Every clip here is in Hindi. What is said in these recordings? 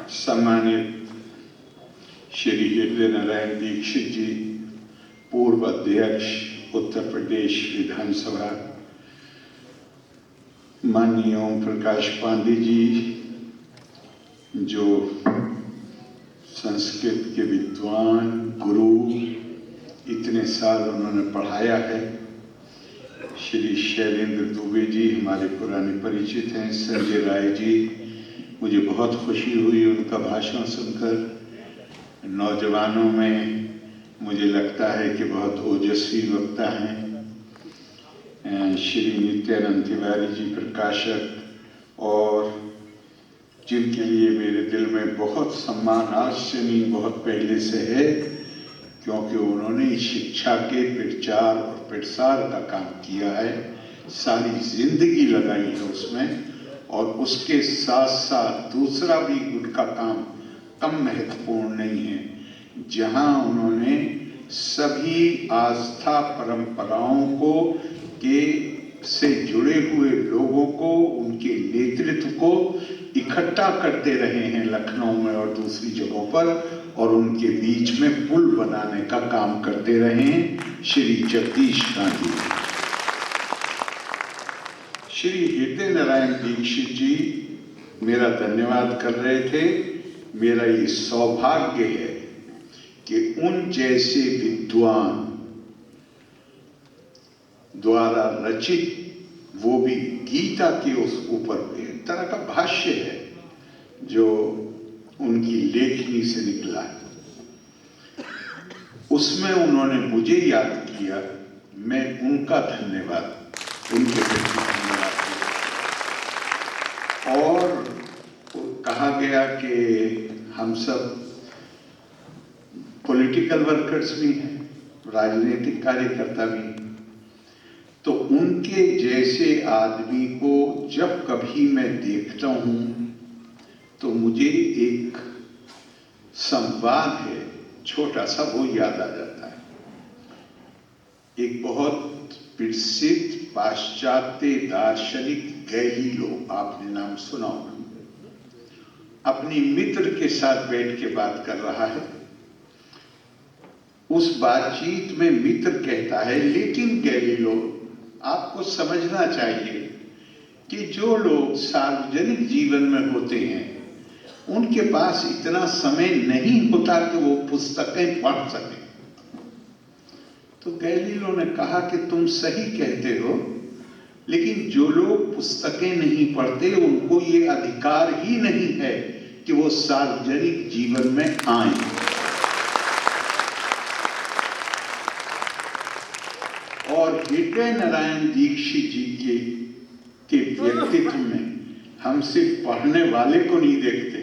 सम्मानित श्री हृदय नारायण दीक्षित जी, पूर्व अध्यक्ष उत्तर प्रदेश विधानसभा, माननीय ओम प्रकाश पांडे जी, जो संस्कृत के विद्वान गुरु, इतने साल उन्होंने पढ़ाया है, श्री शैलेंद्र दुबे जी हमारे पुराने परिचित हैं, संजय राय जी, मुझे बहुत खुशी हुई उनका भाषण सुनकर। नौजवानों में मुझे लगता है कि बहुत ओजस्वी वक्ता हैं, श्री नित्यानंद तिवारी जी प्रकाशक, और जिनके लिए मेरे दिल में बहुत सम्मान आज से नहीं बहुत पहले से है, क्योंकि उन्होंने शिक्षा के प्रचार और प्रसार का काम किया है, सारी जिंदगी लगाई है उसमें, और उसके साथ साथ दूसरा भी उनका काम कम महत्वपूर्ण नहीं है, जहां उन्होंने सभी आस्था परंपराओं को से जुड़े हुए लोगों को, उनके नेतृत्व को इकट्ठा करते रहे हैं लखनऊ में और दूसरी जगहों पर, और उनके बीच में पुल बनाने का काम करते रहे हैं श्री जगदीश गांधी। श्री हृदय नारायण दीक्षित जी मेरा धन्यवाद कर रहे थे। मेरा ये सौभाग्य है कि उन जैसे विद्वान द्वारा रचित, वो भी गीता के उस ऊपर एक तरह का भाष्य है जो उनकी लेखनी से निकला है, उसमें उन्होंने मुझे याद किया, मैं उनका धन्यवाद, उनके प्रति धन्यवाद किया। और कहा गया कि हम सब पॉलिटिकल वर्कर्स भी हैं, राजनीतिक कार्यकर्ता भी हैं, तो उनके जैसे आदमी को जब कभी मैं देखता हूं तो मुझे एक संवाद है छोटा सा, वो याद आ जाता है। एक बहुत प्रसिद्ध पाश्चात्य दार्शनिक गैलीलो, आपने नाम सुना होगा, अपनी मित्र के साथ बैठ के बात कर रहा है। उस बातचीत में मित्र कहता है, लेकिन गैलीलो, आपको समझना चाहिए कि जो लोग सार्वजनिक जीवन में होते हैं उनके पास इतना समय नहीं होता कि वो पुस्तकें पढ़ सकें। तो गैलीलो ने कहा कि तुम सही कहते हो, लेकिन जो लोग पुस्तकें नहीं पढ़ते उनको ये अधिकार ही नहीं है कि वो सार्वजनिक जीवन में आए। और हृदय नारायण दीक्षित जी के व्यक्तित्व में हम सिर्फ पढ़ने वाले को नहीं देखते,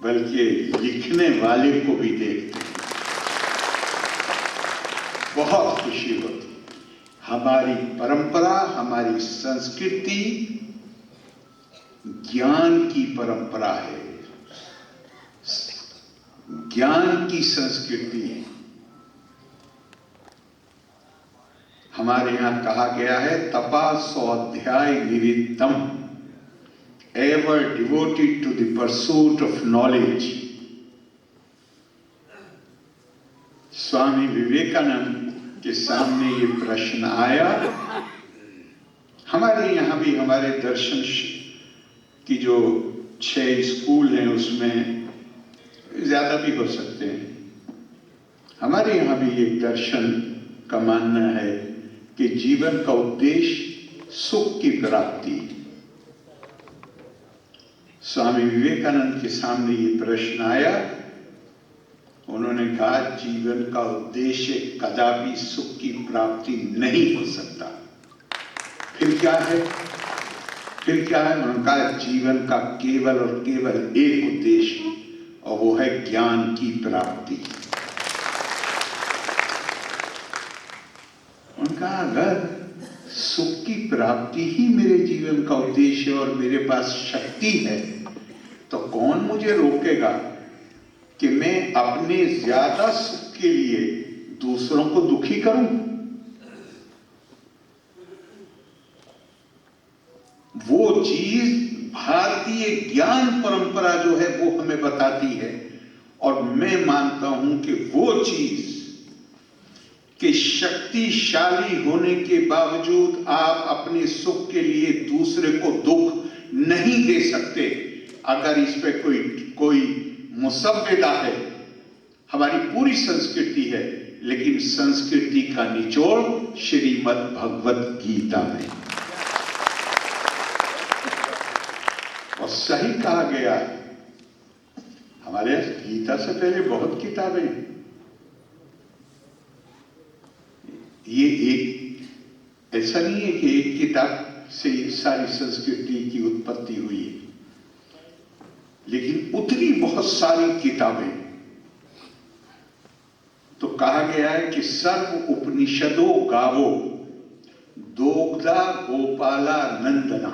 बल्कि लिखने वाले को भी देखते। बहुत खुशी होती। हमारी परंपरा, हमारी संस्कृति ज्ञान की परंपरा है, ज्ञान की संस्कृति है। हमारे यहां कहा गया है, तपा स्वाध्याय निरितम, ever devoted to the pursuit of knowledge. Swami Vivekananda के सामने ये प्रश्न आया। हमारे यहां भी हमारे दर्शन की जो 6 स्कूल हैं उसमें ज्यादा भी हो सकते हैं। हमारे यहां भी एक दर्शन का मानना है कि जीवन का उद्देश्य सुख की प्राप्ति। स्वामी विवेकानंद के सामने ये प्रश्न आया, उन्होंने कहा जीवन का उद्देश्य कदापि सुख की प्राप्ति नहीं हो सकता। फिर क्या है? फिर क्या है? उन्होंने कहा जीवन का केवल और केवल एक उद्देश्य, और वो है ज्ञान की प्राप्ति। उनका अगर सुख की प्राप्ति ही मेरे जीवन का उद्देश्य और मेरे पास शक्ति है, तो कौन मुझे रोकेगा कि मैं अपने ज्यादा सुख के लिए दूसरों को दुखी करूं? वो चीज भारतीय ज्ञान परंपरा जो है वो हमें बताती है। और मैं मानता हूं कि वो चीज कि शक्तिशाली होने के बावजूद आप अपने सुख के लिए दूसरे को दुख नहीं दे सकते, अगर इस पे कोई मुसव्वदा है। हमारी पूरी संस्कृति है, लेकिन संस्कृति का निचोड़ श्रीमद् भगवत गीता में। और सही कहा गया है, हमारे यहां गीता से पहले बहुत किताबें हैं। ये एक ऐसा नहीं है कि एक किताब से सारी संस्कृति की उत्पत्ति हुई है, लेकिन उतनी बहुत सारी किताबें। तो कहा गया है कि सर्व उपनिषदों गावो दोग्धा गोपाला नंदना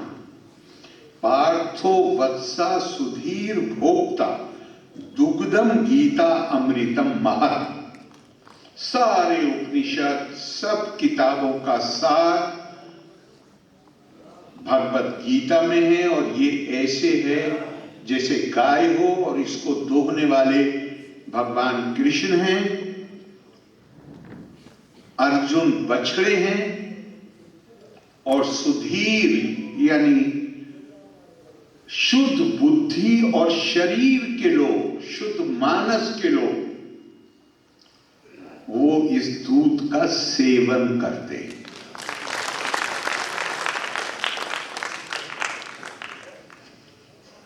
पार्थो वत्सा सुधीर भोक्ता दुग्धम गीता अमृतम महत्। सारे उपनिषद, सब किताबों का सार भगवत गीता में है। और ये ऐसे है जैसे गाय हो और इसको दोहने वाले भगवान कृष्ण हैं, अर्जुन बछड़े हैं, और सुधीर यानी शुद्ध बुद्धि और शरीर के लोग, शुद्ध मानस के लोग, वो इस दूध का सेवन करते हैं।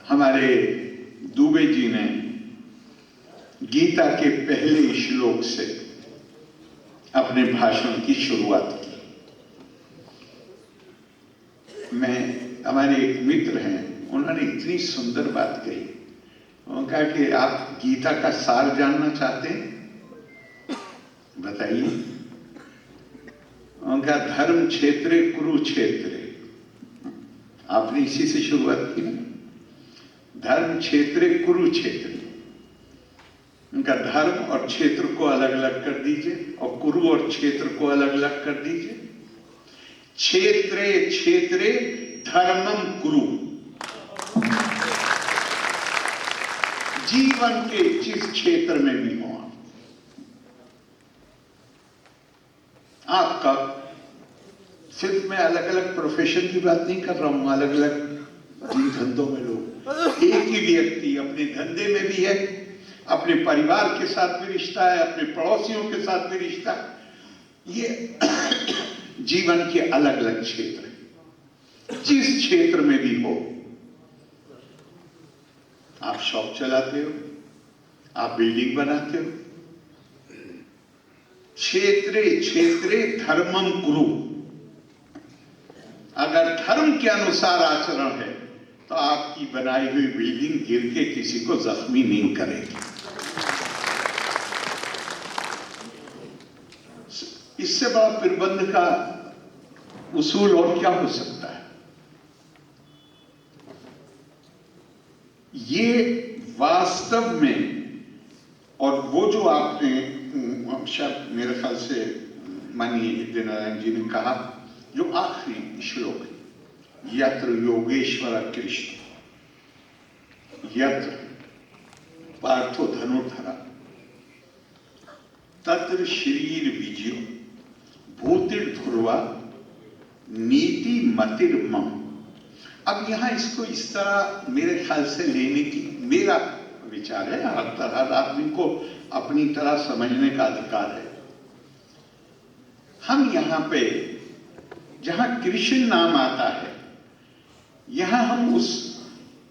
हमारे दुबे जी ने गीता के पहले श्लोक से अपने भाषण की शुरुआत की। हमारे एक मित्र हैं, उन्होंने इतनी सुंदर बात कही। उन्होंने कहा कि आप गीता का सार जानना चाहते हैं, बताइए। उनका धर्म क्षेत्रे कुरुक्षेत्रे, आपने इसी से शुरुआत की ना, धर्म क्षेत्रे कुरुक्षेत्र। उनका धर्म और क्षेत्र को अलग अलग कर दीजिए, और कुरु और क्षेत्र को अलग अलग कर दीजिए। क्षेत्रे क्षेत्रे धर्मम कुरु। जीवन के जिस क्षेत्र में भी हो आपका, सिर्फ मैं अलग अलग प्रोफेशन की बात नहीं कर रहा हूं, अलग अलग जिन धंधों में लोग, एक ही व्यक्ति अपने धंधे में भी है, अपने परिवार के साथ भी रिश्ता है, अपने पड़ोसियों के साथ भी रिश्ता है। ये जीवन के अलग अलग क्षेत्र हैं। जिस क्षेत्र में भी हो, आप शॉप चलाते हो, आप बिल्डिंग बनाते हो, क्षेत्रे क्षेत्रे धर्मम कुरु। अगर धर्म के अनुसार आचरण है तो आपकी बनाई हुई बिल्डिंग गिर के किसी को जख्मी नहीं करेगी। इससे बड़ा प्रबंध का उसूल और क्या हो सकता है। ये वास्तव में, और वो जो आपने शायद मेरे ख्याल से माननीय विद्यानारायण जी ने कहा, जो आखिरी श्लोक है, यत्र योगेश्वर कृष्ण यत्र पार्थो धनुर्धरा तत्र शरीर विजयो भूतिर ध्रुवा नीति मतिर्मम। अब यहां इसको इस तरह मेरे ख्याल से लेने की मेरा विचार है, हर आदमी को अपनी तरह समझने का अधिकार है। हम यहां पे जहां कृष्ण नाम आता है, यहां हम उस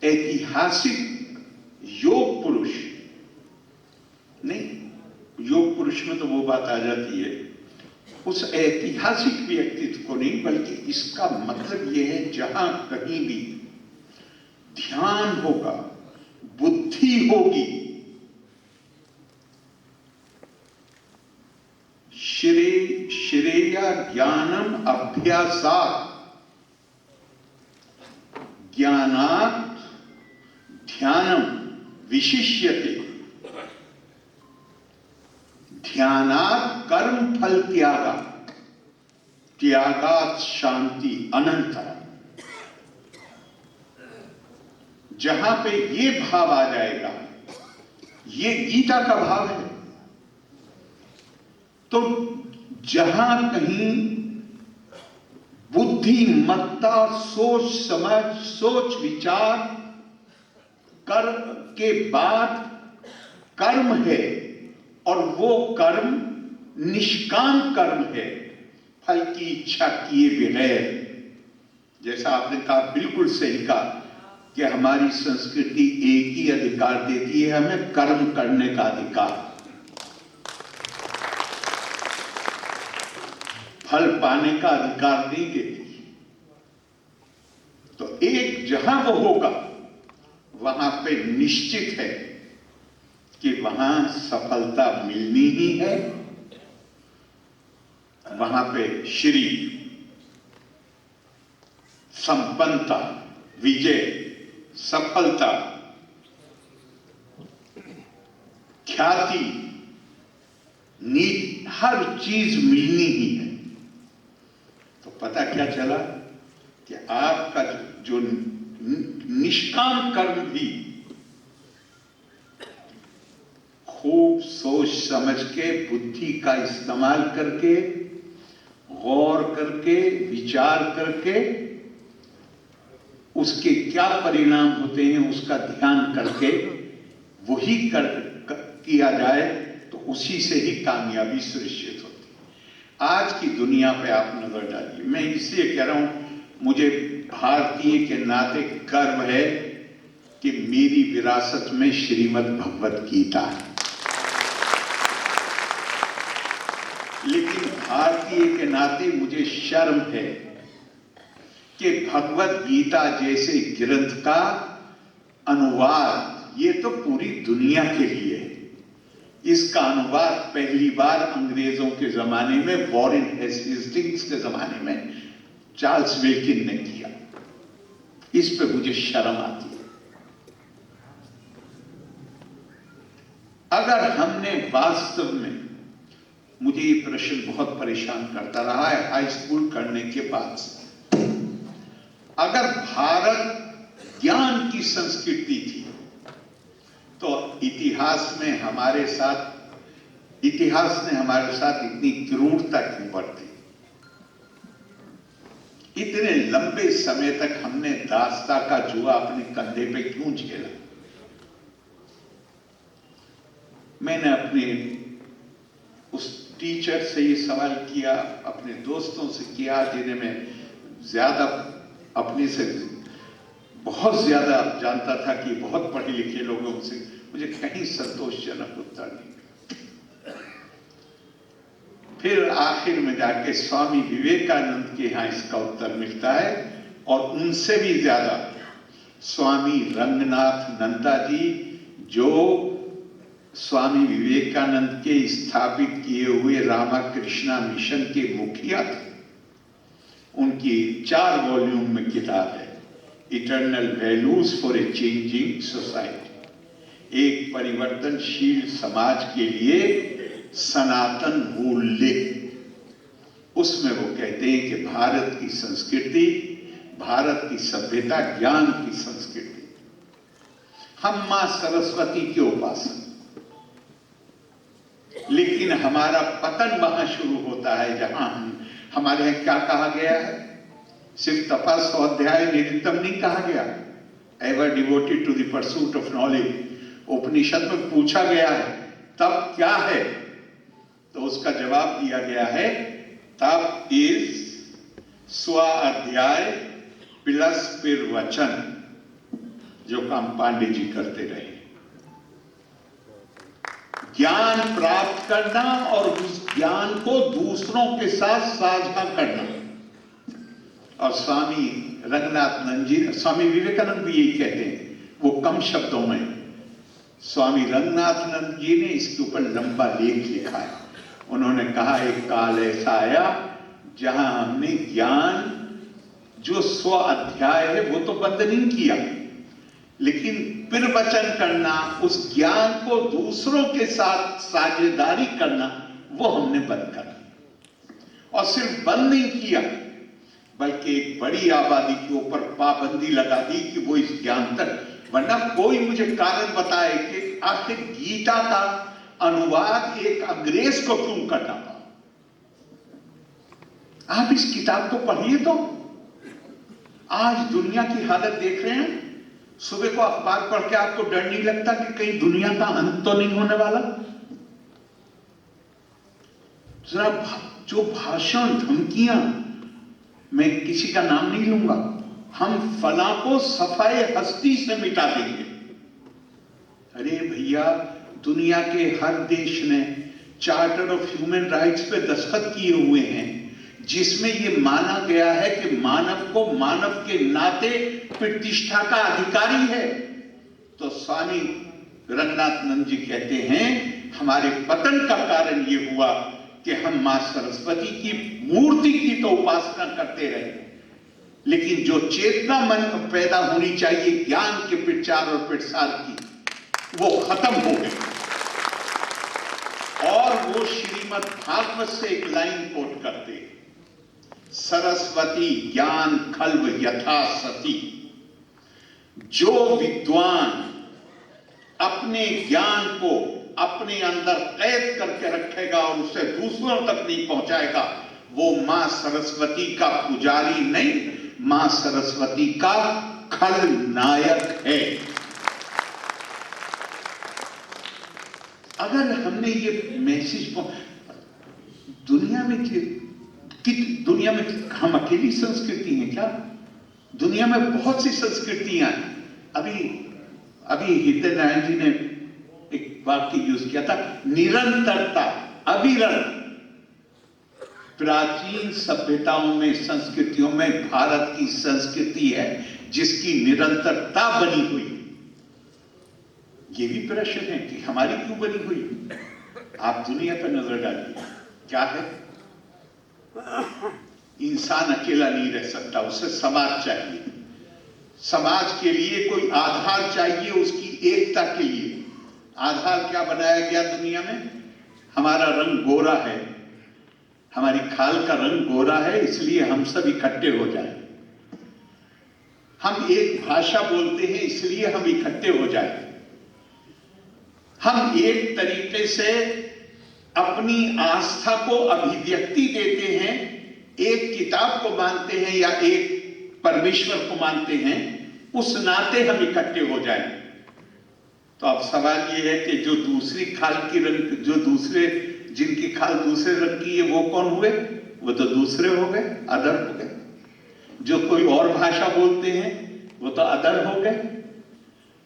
ऐतिहासिक योग पुरुष नहीं, योग पुरुष में तो वो बात आ जाती है, उस ऐतिहासिक व्यक्तित्व को नहीं, बल्कि इसका मतलब यह है जहां कहीं भी ध्यान होगा, बुद्धि होगी, श्रेया ज्ञानम अभ्यासात् ज्ञानात् ध्यानम विशिष्यते ध्यानात् कर्म फल त्यागा त्यागात् शांति अनंतरम। जहां पे ये भाव आ जाएगा, ये गीता का भाव है। तो जहां कहीं बुद्धिमत्ता, सोच समझ, सोच विचार कर के बाद कर्म है, और वो कर्म निष्काम कर्म है, फल की इच्छा किए बगैर। जैसा आपने कहा, बिल्कुल सही कहा कि हमारी संस्कृति एक ही अधिकार देती है हमें, कर्म करने का अधिकार। फल पाने का अधिकार नहीं देती। तो एक जहां वो होगा, वहां पे निश्चित है कि वहां सफलता मिलनी ही है। वहां पे श्री, संपन्नता, विजय, सफलता, ख्याति, नीति, हर चीज मिलनी ही है। तो पता क्या चला कि आपका जो निष्काम कर्म भी खूब सोच समझ के, बुद्धि का इस्तेमाल करके, गौर करके, विचार करके, उसके क्या परिणाम होते हैं उसका ध्यान करके वही किया जाए, तो उसी से ही कामयाबी सुनिश्चित होती है। आज की दुनिया पे आप नजर डालिए। मैं इसलिए कह रहा हूं, मुझे भारतीय के नाते गर्व है कि मेरी विरासत में श्रीमद् भगवत गीता है। लेकिन भारतीय के नाते मुझे शर्म है कि भगवत गीता जैसे ग्रंथ का अनुवाद, ये तो पूरी दुनिया के लिए है। इसका अनुवाद पहली बार अंग्रेजों के जमाने में, वॉरेन हेस्टिंग्स के जमाने में चार्ल्स विल्किन ने किया। इस पे मुझे शर्म आती है। अगर हमने वास्तव में, मुझे ये प्रश्न बहुत परेशान करता रहा है हाई स्कूल करने के बाद से, अगर भारत ज्ञान की संस्कृति थी तो इतिहास ने हमारे साथ इतनी क्रूरता क्यों बरती? इतने लंबे समय तक हमने दास्ता का जुआ अपने कंधे पे क्यों झेला? मैंने अपने उस टीचर से ये सवाल किया, अपने दोस्तों से किया जिन्हें मैं ज्यादा अपने से बहुत ज्यादा जानता था कि बहुत पढ़े लिखे लोगों से, मुझे कहीं संतोषजनक उत्तर नहीं। फिर आखिर में जाके स्वामी विवेकानंद के यहाँ इसका उत्तर मिलता है, और उनसे भी ज्यादा स्वामी रंगनाथ नंदा जी, जो स्वामी विवेकानंद के स्थापित किए हुए रामाकृष्णा मिशन के मुखिया थे। उनकी 4 वॉल्यूम में किताब है, eternal values for a changing society, एक परिवर्तनशील समाज के लिए सनातन मूल्य। उसमें वो कहते हैं कि भारत की संस्कृति, भारत की सभ्यता ज्ञान की संस्कृति। हम मां सरस्वती के उपासक, लेकिन हमारा पतन वहां शुरू होता है जहां हमारे यहाँ क्या कहा गया है? सिर्फ तपस स्वाध्याय निरंतम नहीं कहा गया, ever devoted to the pursuit of knowledge. Upanishad में पूछा गया है तप क्या है, तो उसका जवाब दिया गया है, तप इज स्व अध्याय प्लस फिर वचन, जो काम पांडे जी करते रहे। ज्ञान प्राप्त करना और उस ज्ञान को दूसरों के साथ साझा करना। और स्वामी रंगनाथ जी, स्वामी विवेकानंद भी यही कहते हैं, वो कम शब्दों में। स्वामी रंगनाथ जी ने इसके ऊपर लंबा लेख लिखा है। उन्होंने कहा, एक काल ऐसा आया जहां हमने ज्ञान जो स्व अध्याय है वो तो बंद नहीं किया, लेकिन फिर वचन करना, उस ज्ञान को दूसरों के साथ साझेदारी करना, वो हमने बंद कर दिया। और सिर्फ बंद नहीं किया, बल्कि एक बड़ी आबादी के ऊपर पाबंदी लगा दी कि वो इस ज्ञान तक वरना कोई मुझे कारण बताए कि आखिर गीता का अनुवाद एक अंग्रेज को क्यों करना पड़ा। आप इस किताब को पढ़िए तो। आज दुनिया की हालत देख रहे हैं। सुबह को अखबार पढ़ के आपको डर नहीं लगता कि कहीं दुनिया का अंत तो नहीं होने वाला। जरा जो भाषण, धमकियां, मैं किसी का नाम नहीं लूंगा, हम फला को सफाई हस्ती से मिटा देंगे। अरे भैया, दुनिया के हर देश ने चार्टर ऑफ ह्यूमन राइट्स पे दस्तखत किए हुए हैं, जिसमें यह माना गया है कि मानव को मानव के नाते प्रतिष्ठा का अधिकारी है। तो स्वामी रंगनाथनंद जी कहते हैं, हमारे पतन का कारण यह हुआ कि हम मां सरस्वती की मूर्ति की तो उपासना करते रहे, लेकिन जो चेतना मन में पैदा होनी चाहिए ज्ञान के प्रचार और प्रसार की, वो खत्म हो गई। और वो श्रीमद् भागवत से एक लाइन कोट करते, सरस्वती ज्ञान खल्व यथा सती। जो विद्वान अपने ज्ञान को अपने अंदर कैद करके रखेगा और उसे दूसरों तक नहीं पहुंचाएगा, वो मां सरस्वती का पुजारी नहीं, मां सरस्वती का खलनायक है। अगर हमने ये मैसेज दुनिया में हम अकेली संस्कृति हैं क्या? दुनिया में बहुत सी संस्कृतियां हैं। अभी हृदय नारायण जी ने एक वाक्य यूज किया था, निरंतरता, अविरल। प्राचीन सभ्यताओं में, संस्कृतियों में भारत की संस्कृति है जिसकी निरंतरता बनी हुई। ये भी प्रश्न है कि हमारी क्यों बनी हुई। आप दुनिया पर नजर डालिए, क्या है? इंसान अकेला नहीं रह सकता, उसे समाज चाहिए। समाज के लिए कोई आधार चाहिए, उसकी एकता के लिए। आधार क्या बनाया गया दुनिया में? हमारा रंग गोरा है, हमारी खाल का रंग गोरा है, इसलिए हम सब इकट्ठे हो जाएं। हम एक भाषा बोलते हैं, इसलिए हम इकट्ठे हो जाएं। हम एक तरीके से अपनी आस्था को अभिव्यक्ति देते हैं, एक किताब को मानते हैं या एक परमेश्वर को मानते हैं, उस नाते हम इकट्ठे हो जाएं। तो अब सवाल यह है कि जो दूसरी खाल की रंग, जिनकी खाल दूसरे रंग की है, वो कौन हुए? वो तो दूसरे हो गए, अदर हो गए। जो कोई और भाषा बोलते हैं, वो तो अदर हो गए।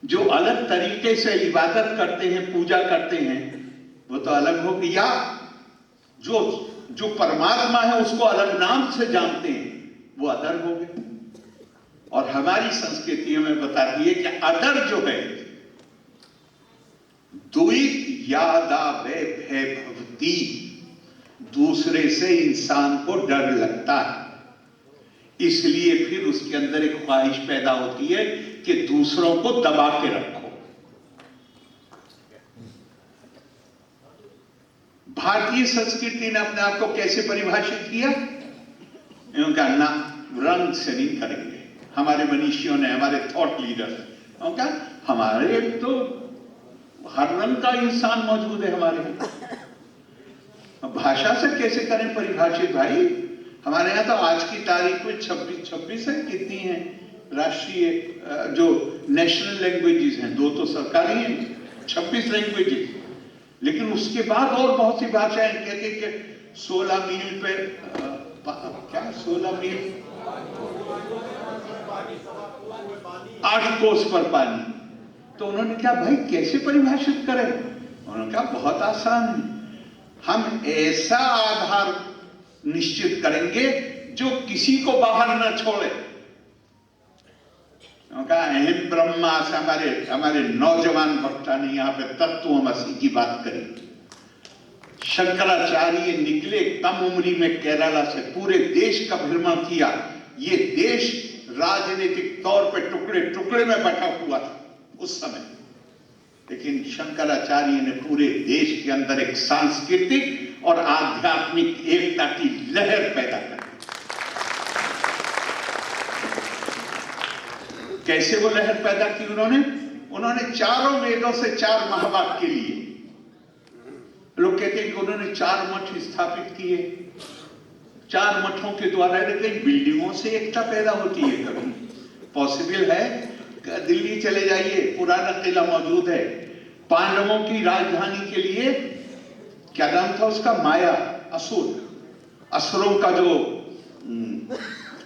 जो अलग तरीके से इबादत करते हैं, पूजा करते हैं, वो तो अलग हो गए। या जो परमात्मा है उसको अलग नाम से जानते हैं, वो अदर हो गए। और हमारी संस्कृतियों में बताती है कि अदर जो है, द्वैत यादा वे भय भवती, दूसरे से इंसान को डर लगता है, इसलिए फिर उसके अंदर एक ख्वाहिश पैदा होती है कि दूसरों को दबा के रखो। भारतीय संस्कृति ने अपने आप को कैसे परिभाषित किया? उनका ना रंग से नहीं करेंगे। हमारे मनीषियों ने, हमारे थॉट लीडर्स, उनका हमारे तो हर रंग का इंसान मौजूद है हमारे यहाँ। भाषा से कैसे करें परिभाषित भाई? हमारे यहाँ तो आज की तारीख में 26 है, कितनी है राष्ट्रीय जो नेशनल लैंग्वेजेस हैं, 2 तो सरकारी हैं, 26 लैंग्वेजेस। लेकिन उसके बाद और बहुत सी भाषाएं कहते कि 16 मील पे क्या 16 मील 8 कोस पर पानी। तो उन्होंने कहा भाई कैसे परिभाषित करें? उन्होंने कहा बहुत आसान है, हम ऐसा आधार निश्चित करेंगे जो किसी को बाहर न छोड़े। अहम ब्रह्मास्मि, हमारे नौजवान वक्ता ने यहाँ पे तत्वमसि की बात करी। शंकराचार्य निकले कम उम्री में केरला से, पूरे देश का भ्रमण किया। ये देश राजनीतिक तौर पे टुकड़े टुकड़े में बटा हुआ था उस समय, लेकिन शंकराचार्य ने पूरे देश के अंदर एक सांस्कृतिक और आध्यात्मिक एकता की लहर पैदा कर दी। कैसे वो लहर पैदा की उन्होंने चारों वेदों से 4 महावाक्य लिए। लोग कहते हैं कि उन्होंने 4 मठ स्थापित किए। 4 मठों के द्वारा कई बिल्डिंगों से एकता पैदा होती है, कभी पॉसिबल है? दिल्ली चले जाइए, पुराना किला मौजूद है। पांडवों की राजधानी के लिए क्या नाम था उसका? माया, असुरों का जो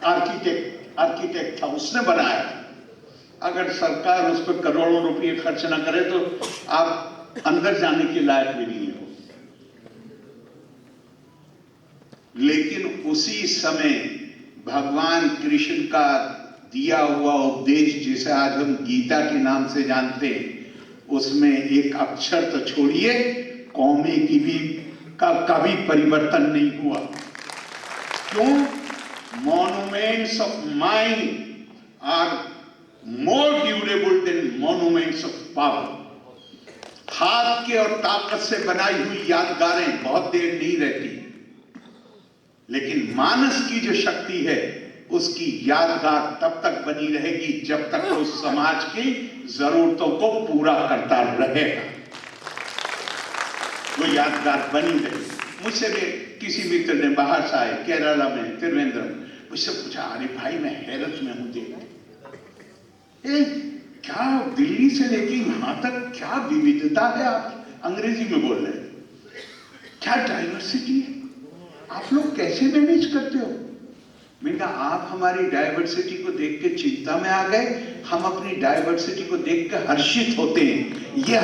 आर्किटेक्ट था उसने बनाया। अगर सरकार उस पर करोड़ों रुपए खर्च ना करे तो आप अंदर जाने के लायक भी नहीं हो। लेकिन उसी समय भगवान कृष्ण का दिया हुआ उपदेश, जिसे आज हम गीता के नाम से जानते हैं, उसमें एक अक्षर तो छोड़िए, कौमें की भी का भी परिवर्तन नहीं हुआ। क्यों? Monuments of mind are more durable than monuments of power. हाथ के और ताकत से बनाई हुई यादगारें बहुत देर नहीं रहती, लेकिन मानस की जो शक्ति है उसकी यादगार तब तक बनी रहेगी जब तक वो समाज की जरूरतों को पूरा करता रहेगा। वो यादगार बनी रहे। मुझसे भी किसी मित्र ने बाहर से आए, केरला में त्रिवेंद्रम, मुझसे पूछा, अरे भाई मैं हैरत में हूं देख, क्या दिल्ली से लेके यहां तक क्या विविधता है। आप अंग्रेजी में बोल रहे हैं, क्या डाइवर्सिटी है, आप लोग कैसे मैनेज करते हो? मैंने कहा आप हमारी डाइवर्सिटी को देख के चिंता में आ गए, हम अपनी डाइवर्सिटी को देख के हर्षित होते हैं। ये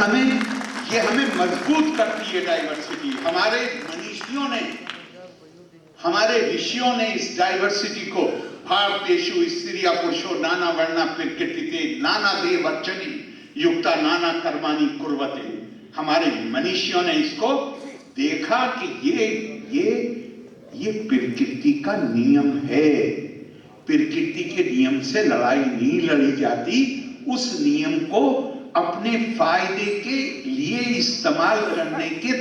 हमें मजबूत करती है डाइवर्सिटी। हमारे मनीषियों ने, हमारे ऋषियों ने इस डाइवर्सिटी को, भारतेषु स्त्रिया पुरुषो नाना वर्णा प्रकृतिते नाना देव अर्चनी युक्ता नाना कर्माणि कुर्वते। हमारे मनीषियों ने इसको देखा कि ये प्रकृति का नियम है। प्रकृति के नियम से लड़ाई नहीं लड़ी जाती, उस नियम को अपने फायदे के लिए इस्तेमाल करने के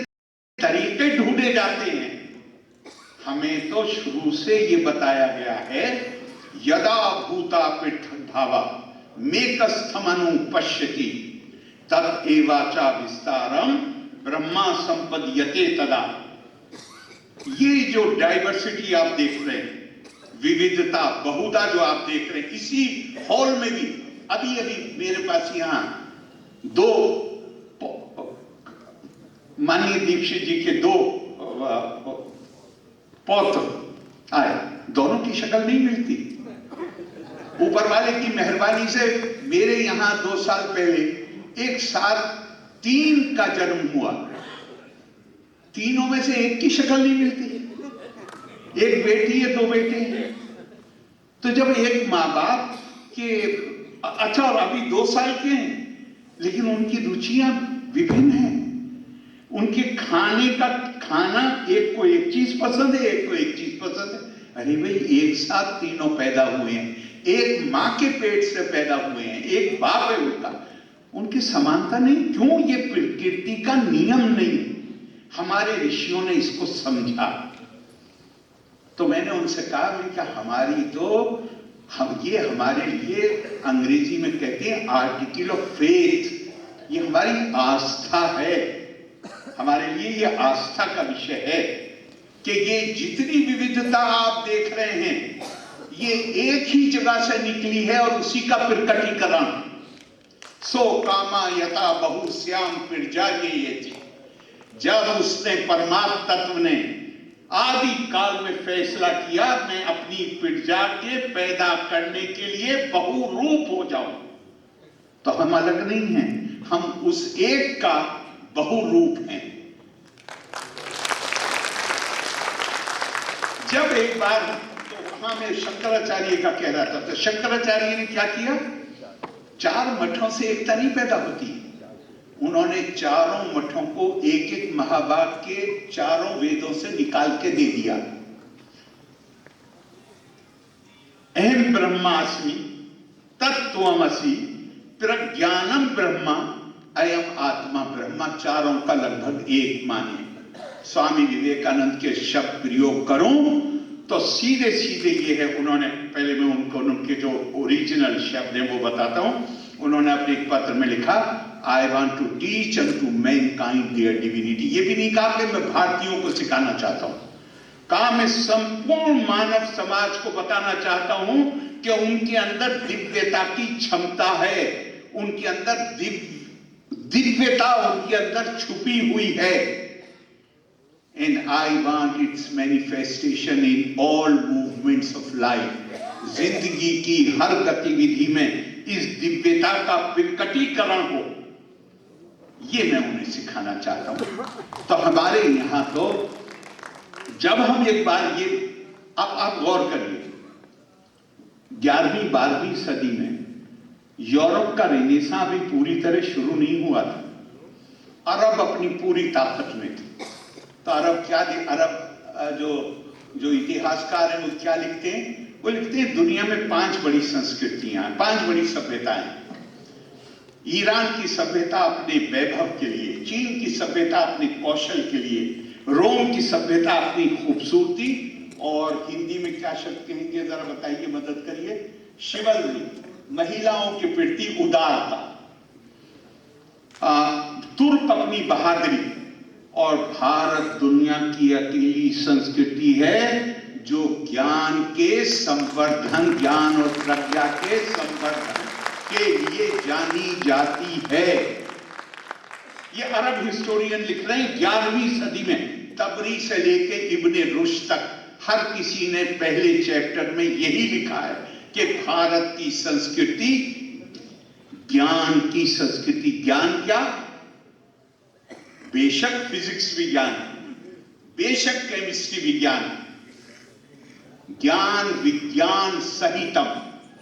तरीके ढूंढे जाते हैं। हमें तो शुरू से ये बताया गया है, यदा भूता पृथग्भावा मेकस्थमनु पश्यति तद एवाचा विस्तारम ब्रह्मा संपद्यते तदा। ये जो डाइवर्सिटी आप देख रहे हैं, विविधता, बहुधा जो आप देख रहे हैं, इसी हॉल में भी अभी मेरे पास यहां 2 माननीय दीक्षित जी के 2 पौत्र आए, दोनों की शक्ल नहीं मिलती। ऊपर वाले की मेहरबानी से मेरे यहां 2 साल पहले एक साथ 3 का जन्म हुआ, तीनों में से एक की शक्ल नहीं मिलती। एक बेटी है, 2 बेटे हैं। तो जब एक माँ बाप के, अच्छा और अभी 2 साल के हैं, लेकिन उनकी रुचियां विभिन्न हैं। उनके खाने का खाना, एक को एक चीज पसंद है, एक को एक चीज पसंद है। अरे भाई, एक साथ तीनों पैदा हुए हैं, एक माँ के पेट से पैदा हुए हैं, एक बाप है उनका, उनकी समानता नहीं। क्यों? ये प्रकृति का नियम नहीं। हमारे ऋषियों ने इसको समझा। तो मैंने उनसे कहा, मैं क्या हमारी तो ये हमारे लिए अंग्रेजी में कहते हैं आर्टिकल ऑफ फेथ, ये हमारी आस्था है। हमारे लिए ये आस्था का विषय है कि ये जितनी विविधता आप देख रहे हैं, ये एक ही जगह से निकली है और उसी का प्रकटीकरण। सो कामा यथा बहुश्याम प्रजायेति। जब उसने, परमात्म तत्व ने आदि काल में फैसला किया, मैं अपनी प्रजा के पैदा करने के लिए बहुरूप हो जाऊं, तो हम अलग नहीं हैं, हम उस एक का बहुरूप हैं। जब एक बार तो वहां में शंकराचार्य का कह रहा था, तो शंकराचार्य ने क्या किया, 4 मठों से एकता नहीं पैदा होती। उन्होंने चारों मठों को एक एक महावाक्य के चारों वेदों से निकाल के दे दिया। अहम ब्रह्मास्मि तत्त्वमसि प्रज्ञानम ब्रह्मा अयम आत्मा ब्रह्मा, चारों का लगभग एक माने। स्वामी विवेकानंद के शब्द प्रयोग करूं तो सीधे सीधे ये है, उन्होंने पहले मैं उनके जो ओरिजिनल शब्द हैं वो बताता हूं। उन्होंने अपने एक पत्र में लिखा, I want to teach unto mankind their divinity. ये भी नहीं कहा कि मैं भारतीयों को सिखाना चाहता हूं, कहा मैं संपूर्ण मानव समाज को बताना चाहता हूं कि उनके अंदर दिव्यता की क्षमता है, उनके अंदर दिव्यता उनके अंदर छुपी हुई है। And I want its manifestation in all movements of life. जिंदगी की हर गतिविधि में इस दिव्यता का प्रकटीकरण हो, ये मैं उन्हें सिखाना चाहता हूं। तो हमारे यहां तो जब हम एक बार ये, अब आप गौर करिए, 11वीं 12वीं सदी में यूरोप का रेनेसां भी पूरी तरह शुरू नहीं हुआ था। अरब अपनी पूरी ताकत में थे। तो अरब जो इतिहासकार हैं वो क्या लिखते हैं? वो लिखते हैं दुनिया में 5 बड़ी संस्कृतियां हैं, 5 बड़ी सभ्यताएं। ईरान की सभ्यता अपने वैभव के लिए, चीन की सभ्यता अपने कौशल के लिए, रोम की सभ्यता अपनी खूबसूरती, और हिंदी में क्या शब्द कहेंगे जरा बताइए, मदद करिए, शिवल्री, महिलाओं के प्रति उदारता, तुर्क अपनी बहादुरी, और भारत दुनिया की अकेली संस्कृति है जो ज्ञान के संवर्धन, ज्ञान और प्रज्ञा के संवर्धन के लिए जानी जाती है। ये अरब हिस्टोरियन लिख रहे हैं 11वीं सदी में, तबरी से लेके इब्ने रुश्द तक हर किसी ने पहले चैप्टर में यही लिखा है कि भारत की संस्कृति ज्ञान की संस्कृति। ज्ञान क्या? बेशक फिजिक्स विज्ञान, बेशक केमिस्ट्री विज्ञान, ज्ञान विज्ञान सहितम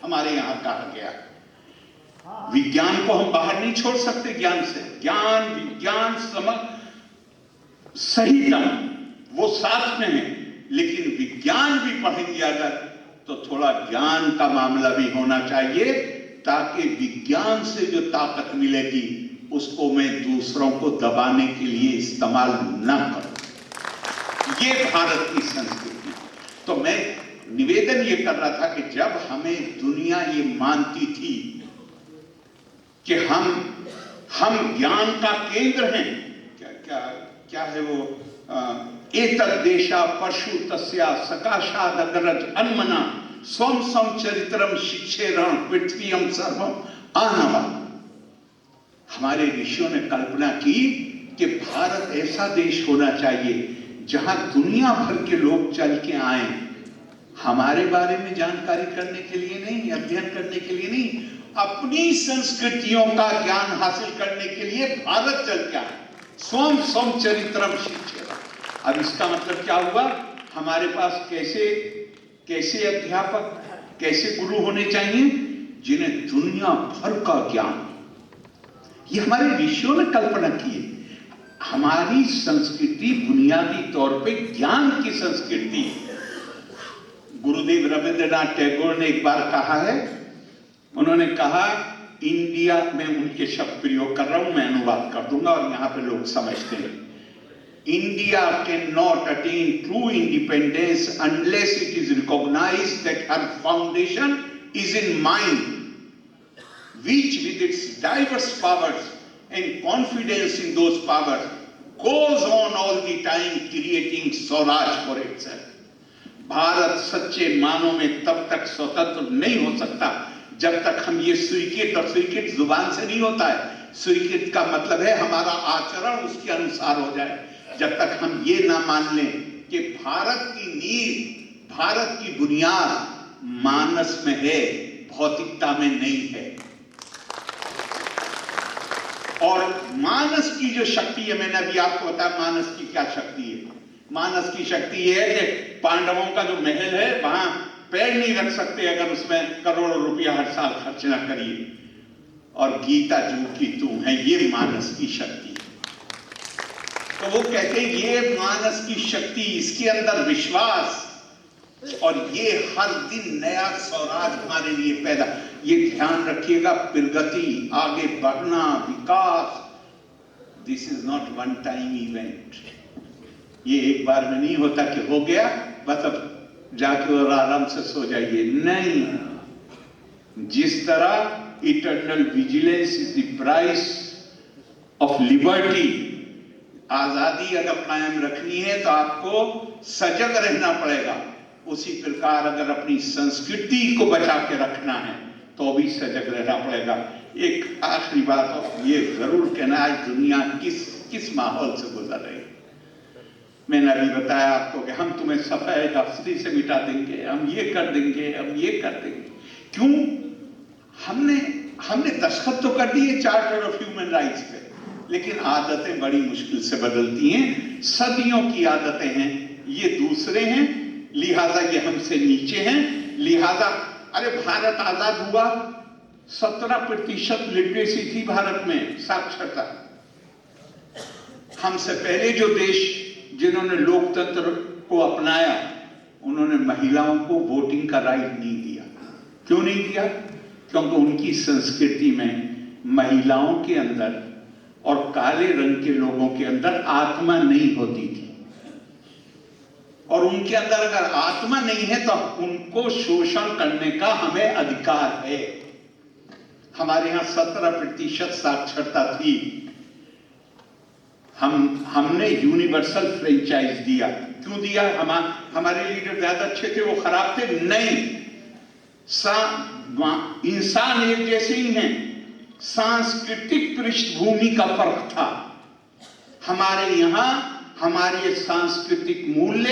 हमारे यहां कहा गया। विज्ञान को हम बाहर नहीं छोड़ सकते ज्ञान से। ज्ञान विज्ञान सहितम वो साथ में है, लेकिन विज्ञान भी पढ़ेंगे अगर तो थोड़ा ज्ञान का मामला भी होना चाहिए, ताकि विज्ञान से जो ताकत मिलेगी उसको मैं दूसरों को दबाने के लिए इस्तेमाल न करूं। ये भारत की संस्कृति। तो मैं निवेदन ये कर रहा था कि जब हमें दुनिया ये मानती थी कि हम ज्ञान का केंद्र हैं, क्या है वो, एतद् देशा परशु तस्या सकाशाद अग्रज अन्मना स्वम सम चरित्रम शिक्षेरण पृथ्वीयम सर्वम आनवा। हमारे ऋषियों ने कल्पना की कि भारत ऐसा देश होना चाहिए जहां दुनिया भर के लोग चल के आए, हमारे बारे में जानकारी करने के लिए नहीं, अध्ययन करने के लिए नहीं, अपनी संस्कृतियों का ज्ञान हासिल करने के लिए भारत चल के आए। स्वम स्वम चरित्रम शिक्षेरण। अब इसका मतलब क्या हुआ? हमारे पास कैसे अध्यापक, कैसे गुरु होने चाहिए? जिन्हें दुनिया भर का ज्ञान। ये हमारे ऋषियों ने कल्पना की है। हमारी संस्कृति बुनियादी तौर पे ज्ञान की संस्कृति। गुरुदेव रविंद्रनाथ टैगोर ने एक बार कहा है, उन्होंने कहा, इंडिया में, उनके शब्द प्रयोग कर रहा हूं मैं, अनुवाद कर दूंगा और यहां पे लोग समझते हैं, India cannot attain true independence unless it is recognized that her foundation is in mind, which with its diverse powers and confidence in those powers goes on all the time creating Swaraj for itself. Bharat सच्चे मानों में तब तक स्वतंत्र नहीं हो सकता जब तक हम ये स्वीकृत, और स्वीकृत जुबान से नहीं होता है, स्वीकृत का मतलब है हमारा आचरण उसके अनुसार हो जाए। जब तक हम ये ना मान लें कि भारत की नींव, भारत की बुनियाद मानस में है, भौतिकता में नहीं है। और मानस की जो शक्ति है, मैंने अभी आपको बताया मानस की क्या शक्ति है। मानस की शक्ति यह है कि पांडवों का जो महल है वहां पैर नहीं रख सकते अगर उसमें करोड़ों रुपया हर साल खर्च ना करिए। और गीता जो की तुम है, ये मानस की शक्ति है। तो वो कहते हैं ये मानस की शक्ति, इसके अंदर विश्वास, और ये हर दिन नया स्वराज हमारे लिए पैदा। ये ध्यान रखिएगा, प्रगति, आगे बढ़ना, विकास, this is not one time event. ये एक बार में नहीं होता कि हो गया बस अब जाके और आराम से सो जाइए। नहीं, जिस तरह eternal vigilance is the price of liberty, आजादी अगर कायम रखनी है तो आपको सजग रहना पड़ेगा। उसी प्रकार अगर अपनी संस्कृति को बचा के रखना है तो भी सजग रहना पड़ेगा। एक आखिरी बात और ये जरूर कहना, आज दुनिया किस माहौल से गुजर रही है। मैंने अभी बताया आपको कि हम तुम्हें सफेद हस्ती से मिटा देंगे, हम ये कर देंगे, हम ये कर देंगे। क्यों? हमने दस्तखत तो कर दिए चार्टर ऑफ ह्यूमन राइट्स पे, लेकिन आदतें बड़ी मुश्किल से बदलती हैं। सदियों की आदतें हैं, ये दूसरे हैं, लिहाजा ये हमसे नीचे हैं। लिहाजा अरे भारत आजाद हुआ, 17% लिटरेसी थी भारत में, साक्षरता। हमसे पहले जो देश जिन्होंने लोकतंत्र को अपनाया, उन्होंने महिलाओं को वोटिंग का राइट नहीं दिया। क्यों नहीं दिया? क्योंकि उनकी संस्कृति में महिलाओं के अंदर और काले रंग के लोगों के अंदर आत्मा नहीं होती थी, और उनके अंदर अगर आत्मा नहीं है तो उनको शोषण करने का हमें अधिकार है। हमारे यहां 17% साक्षरता थी। हमने यूनिवर्सल फ्रेंचाइज दिया। क्यों दिया? हमारे लीडर ज्यादा अच्छे थे, वो खराब थे? नहीं, इंसान एक जैसे ही हैं, सांस्कृतिक पृष्ठभूमि का फर्क था। हमारे यहां हमारे सांस्कृतिक मूल्य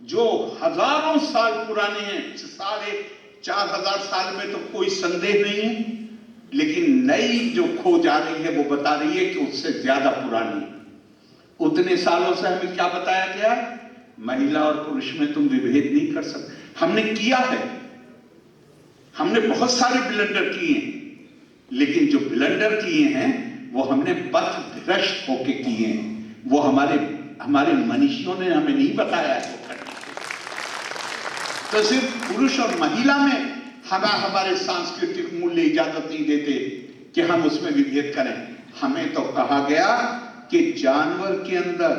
जो हजारों साल पुराने हैं, 4,500 साल में तो कोई संदेह नहीं है, लेकिन नई जो खोज आ रही है वो बता रही है कि उससे ज्यादा पुरानी। उतने सालों से हमें क्या बताया गया? महिला और पुरुष में तुम विभेद नहीं कर सकते। हमने किया है, हमने बहुत सारे ब्लंडर किए हैं, लेकिन जो ब्लंडर किए हैं वो हमने पथ भ्रष्ट होके किए हैं। वो हमारे मनीषियों ने हमें नहीं बताया है वो करने। तो सिर्फ पुरुष और महिला में हमारे सांस्कृतिक मूल्य इजाजत नहीं देते कि हम उसमें विभेद करें। हमें तो कहा गया कि जानवर के अंदर,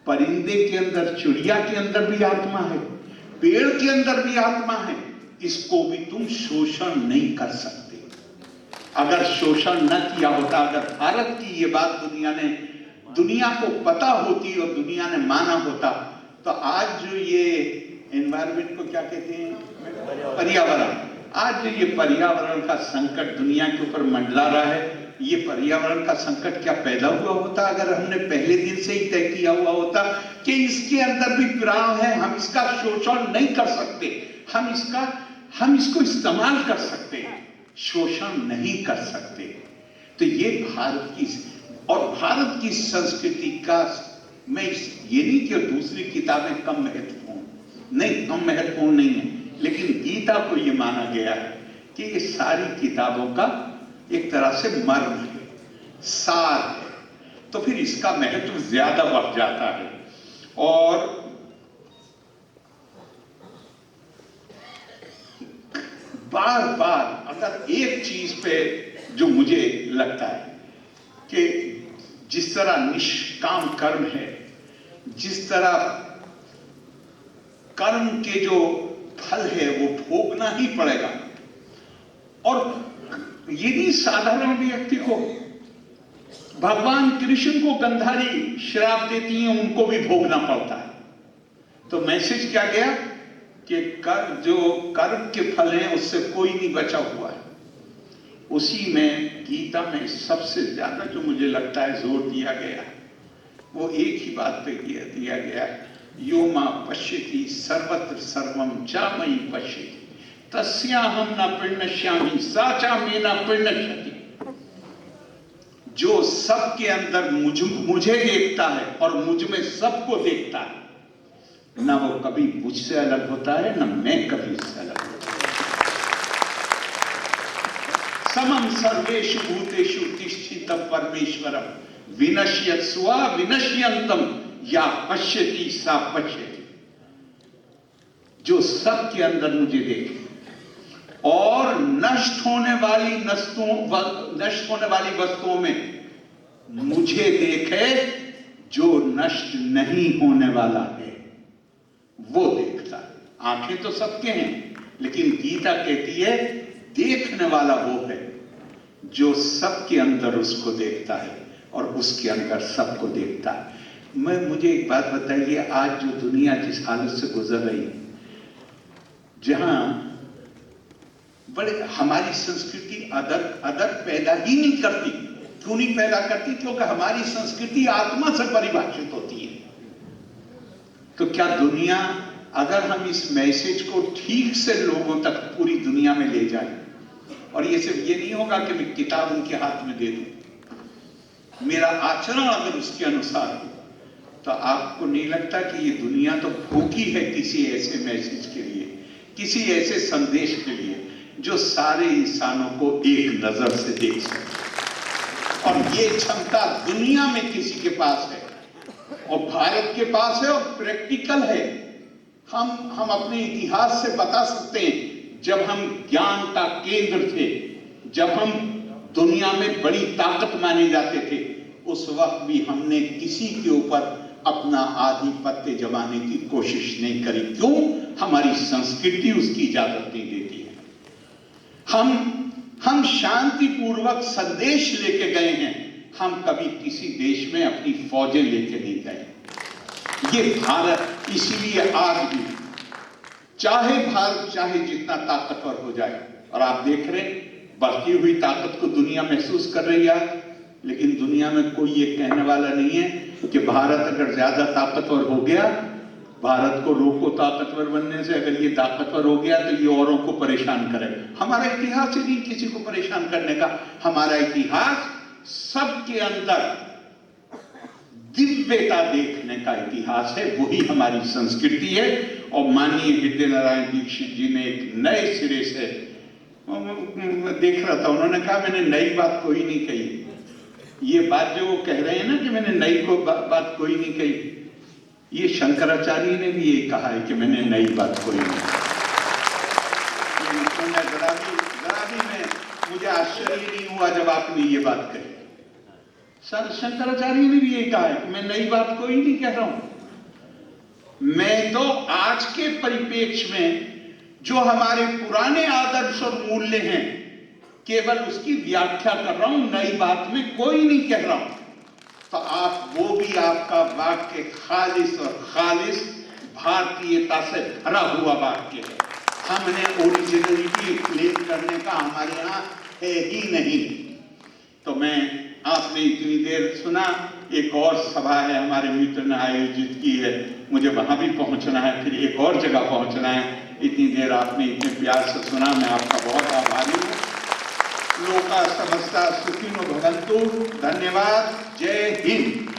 परिंदे के अंदर, चिड़िया के अंदर भी आत्मा है, पेड़ के अंदर भी आत्मा है, इसको भी तुम शोषण नहीं कर सकते। अगर शोषण न किया होता, अगर भारत की ये बात दुनिया को पता होती और दुनिया ने माना होता, तो आज जो ये एनवायरमेंट को क्या कहते हैं, पर्यावरण, आज जो ये पर्यावरण का संकट दुनिया के ऊपर मंडला रहा है, ये पर्यावरण का संकट क्या पैदा हुआ होता अगर हमने पहले दिन से ही तय किया हुआ होता कि इसके अंदर भी प्राण है, हम इसका शोषण नहीं कर सकते, हम इसको इस्तेमाल कर सकते हैं, शोषण नहीं कर सकते। तो ये भारत की संस्कृति का, मैं ये नहीं कि दूसरी किताबें कम महत्वपूर्ण नहीं, कम महत्वपूर्ण नहीं है, लेकिन गीता को ये माना गया है कि ये सारी किताबों का एक तरह से मर्म है, सार है, तो फिर इसका महत्व ज्यादा बढ़ जाता है। और बार बार अगर एक चीज पे जो मुझे लगता है कि जिस तरह निष्काम कर्म है, जिस तरह कर्म के जो फल है वो भोगना ही पड़ेगा, और यदि साधारण व्यक्ति को भगवान कृष्ण को गंधारी श्राप देती हैं, उनको भी भोगना पड़ता है। तो मैसेज क्या गया कि जो कर्म के फल हैं उससे कोई नहीं बचा हुआ है। उसी में गीता में सबसे ज्यादा जो मुझे लगता है जोर दिया गया वो एक ही बात पे दिया गया है, यो मां पश्यति सर्वत्र सर्वम चा मयि पश्यति तस्याहं न प्रणश्यामि सा चा मे न प्रणश्यति। जो सबके अंदर मुझे देखता है और मुझ में सबको देखता है, ना वो कभी मुझसे अलग होता है, ना मैं कभी उससे अलग होता हूं। समम सर्वेषु भूतेषु तिष्ठित परमेश्वरम विनश्यत् स्वा विनश्यन्तम या पश्यति सा पश्यति। जो सबके अंदर मुझे देखे और नष्ट होने वाली वस्तुओं में मुझे देखे, जो नष्ट नहीं होने वाला है वो देखता है। आंखें तो सबके हैं, लेकिन गीता कहती है देखने वाला वो है जो सबके अंदर उसको देखता है और उसके अंदर सबको देखता है। मुझे एक बात बताइए, आज जो दुनिया जिस हालत से गुजर रही, जहां बड़े हमारी संस्कृति अदर पैदा ही नहीं करती। क्यों नहीं पैदा करती? क्योंकि हमारी संस्कृति आत्मा से परिभाषित होती है। तो क्या दुनिया, अगर हम इस मैसेज को ठीक से लोगों तक पूरी दुनिया में ले जाएं, और ये सिर्फ ये नहीं होगा कि मैं किताब उनके हाथ में दे दूं, मेरा आचरण अगर उसके अनुसार हो, तो आपको नहीं लगता कि ये दुनिया तो भूखी है किसी ऐसे मैसेज के लिए, किसी ऐसे संदेश के लिए जो सारे इंसानों को एक नजर से देख सके? और ये क्षमता दुनिया में किसी के पास है, और भारत के पास है, और प्रैक्टिकल है। हम अपने इतिहास से बता सकते हैं, जब हम ज्ञान का केंद्र थे, जब हम दुनिया में बड़ी ताकत माने जाते थे, उस वक्त भी हमने किसी के ऊपर अपना आधिपत्य जमाने की कोशिश नहीं करी। क्यों? हमारी संस्कृति उसकी इजाजत नहीं देती है। हम शांतिपूर्वक संदेश लेके गए हैं, हम कभी किसी देश में अपनी फौजें लेके नहीं गए। ये भारत, इसीलिए आज भी चाहे भारत चाहे जितना ताकतवर हो जाए, और आप देख रहे हैं बढ़ती हुई ताकत को दुनिया महसूस कर रही है, लेकिन दुनिया में कोई ये कहने वाला नहीं है कि भारत अगर ज्यादा ताकतवर हो गया, भारत को रोको ताकतवर बनने से। अगर ये ताकतवर हो गया तो ये औरों को परेशान करे। हमारा इतिहास ही नहीं किसी को परेशान करने का। हमारा इतिहास सबके अंदर दिव्यता देखने का इतिहास है, वही हमारी संस्कृति है। और माननीय हृदय नारायण दीक्षित जी ने एक नए सिरे से, देख रहा था, उन्होंने कहा मैंने नई बात कोई नहीं कही। ये बात जो वो कह रहे हैं ना कि मैंने नई बात कोई नहीं कही, ये शंकराचार्य ने भी ये कहा है कि मैंने नई बात कोई नहीं कही। जरा भी मुझे आश्चर्य नहीं हुआ जब आपने ये बात कही। शंकराचार्य ने भी ये कहा है कि मैं नई बात कोई नहीं कह रहा हूं। मैं तो आज के परिप्रेक्ष्य में जो हमारे पुराने आदर्श और मूल्य हैं, केवल उसकी व्याख्या कर रहा हूं, नई बात में कोई नहीं कह रहा हूं। तो आप वो भी, आपका वाक्य खालिस और खालिस भारतीयता से भरा हुआ वाक्य है। हमने ओरिजिनलिटी क्लेम करने का हमारे यहां है ही नहीं। तो मैं, आपने इतनी देर सुना, एक और सभा है हमारे मित्र ने आयोजित की है, मुझे वहां भी पहुंचना है, फिर एक और जगह पहुंचना है। इतनी देर आपने इतने प्यार से सुना, मैं आपका बहुत आभारी हूं। लोका समस्ता सुखिनो भवन्तु। धन्यवाद। जय हिंद।